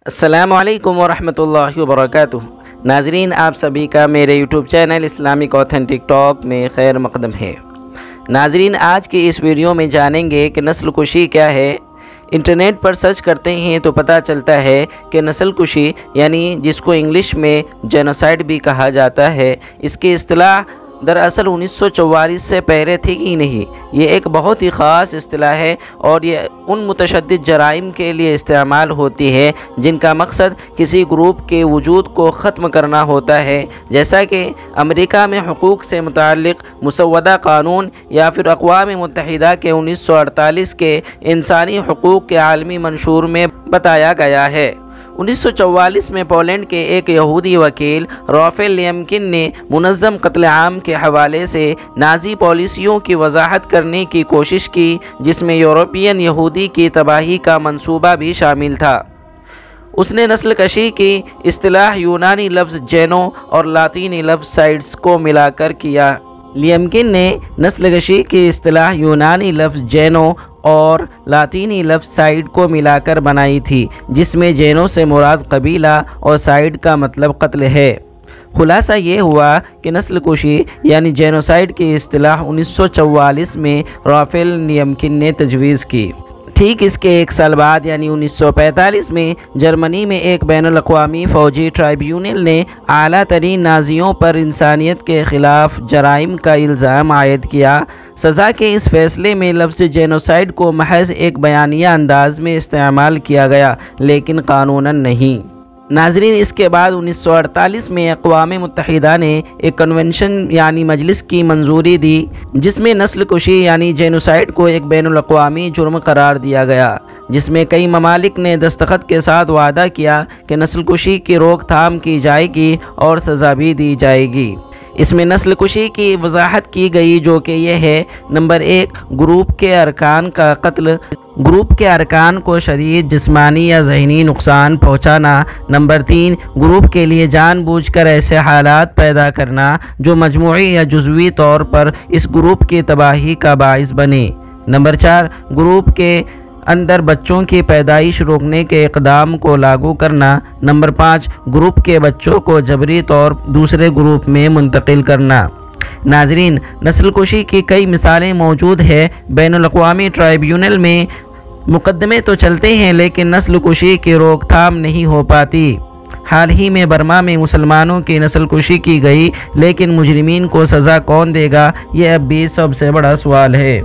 अस्सलामुअलैकुम वरहमतुल्लाहि वबरकातुहू। नाजरीन, आप सभी का मेरे YouTube channel Islamic authentic talk में खैर मकदम है। नाजरीन, आज की इस वीडियो में जानेंगे कि नस्ल कुशी क्या है। इंटरनेट पर सर्च करते हैं तो पता चलता है कि नस्ल कुशी यानी जिसको इंग्लिश में जेनोसाइड भी कहा जाता है, इसकी इस्तिलाह दरअसल 1944 से पहले थी ही नहीं। ये एक बहुत ही ख़ास इस्तिलाह है और ये उन मुतशद्दिद जराइम के लिए इस्तेमाल होती है जिनका मकसद किसी ग्रुप के वजूद को ख़त्म करना होता है, जैसा कि अमेरिका में हुकूक़ से मुताल्लिक़ मुसव्वदा क़ानून या फिर अक़वाम मुत्तहिदा के 1948 के इंसानी हुकूक़ के आलमी मंशूर में बताया गया है। 1944 में पोलैंड के एक यहूदी वकील राफेल लियमकिन ने मुनज़्ज़म कत्ल-ए-आम के हवाले से नाज़ी पॉलिसियों की वजाहत करने की कोशिश की, जिसमें यूरोपियन यहूदी की तबाही का मंसूबा भी शामिल था। उसने नस्ल कशी की इस्तिलाह यूनानी लफ्ज़ जेनो और लातीनी लफ्ज़ साइड्स को मिलाकर किया। लियमकिन ने नस्ल कशी की इस्तिलाह यूनानी लफ्ज़ जेनो और लातीनी लफ्ज़ साइड को मिलाकर बनाई थी, जिसमें जेनो से मुराद कबीला और साइड का मतलब कत्ल है। खुलासा ये हुआ कि नस्ल कुशी यानी जेनोसाइड की इस्तिलाह 1944 में राफेल लियमकिन ने तजवीज़ की। ठीक इसके एक साल बाद यानी 1945 में जर्मनी में एक बैनुल अक़वामी फ़ौजी ट्राइब्यूनल ने आला तरीन नाज़ियों पर इंसानियत के ख़िलाफ़ जराइम का इल्ज़ाम आयद किया। सज़ा के इस फ़ैसले में लफ्ज़ जेनोसाइड को महज एक बयानिया अंदाज में इस्तेमाल किया गया, लेकिन क़ानूनन नहीं। नाज़रीन, इसके बाद 1948 में अक़वाम मुत्तहिदा ने एक कन्वेंशन यानी मजलिस की मंजूरी दी, जिसमें नस्ल कुशी यानी जेनोसाइड को एक बैनुल अक़वामी जुर्म करार दिया गया, जिसमें कई ममालिक ने दस्तखत के साथ वादा किया कि नस्ल कुशी की रोकथाम की जाएगी और सज़ा भी दी जाएगी। इसमें नस्ल कुशी की वजाहत की गई, जो कि यह है: नंबर 1, ग्रुप के अरकान का कत्ल, ग्रुप के अरकान को शदीद जिस्मानी या ज़हनी नुकसान पहुँचाना। नंबर 3, ग्रुप के लिए जानबूझकर ऐसे हालात पैदा करना जो मजमूई या जुज़वी तौर पर इस ग्रुप की तबाही का बाइस बने। नंबर 4, ग्रुप के अंदर बच्चों की पैदाइश रोकने के इक़दाम को लागू करना। नंबर 5, ग्रुप के बच्चों को जबरी तौर दूसरे ग्रुप में मुंतकिल करना। नाजरीन, नस्ल कुशी की कई मिसालें मौजूद है। बैनुल अक़वामी ट्राइब्यूनल में मुकदमे तो चलते हैं, लेकिन नस्ल कुशी की रोकथाम नहीं हो पाती। हाल ही में बर्मा में मुसलमानों की नस्ल कुशी की गई, लेकिन मुजरिमीन को सज़ा कौन देगा, ये अब भी सबसे बड़ा सवाल है।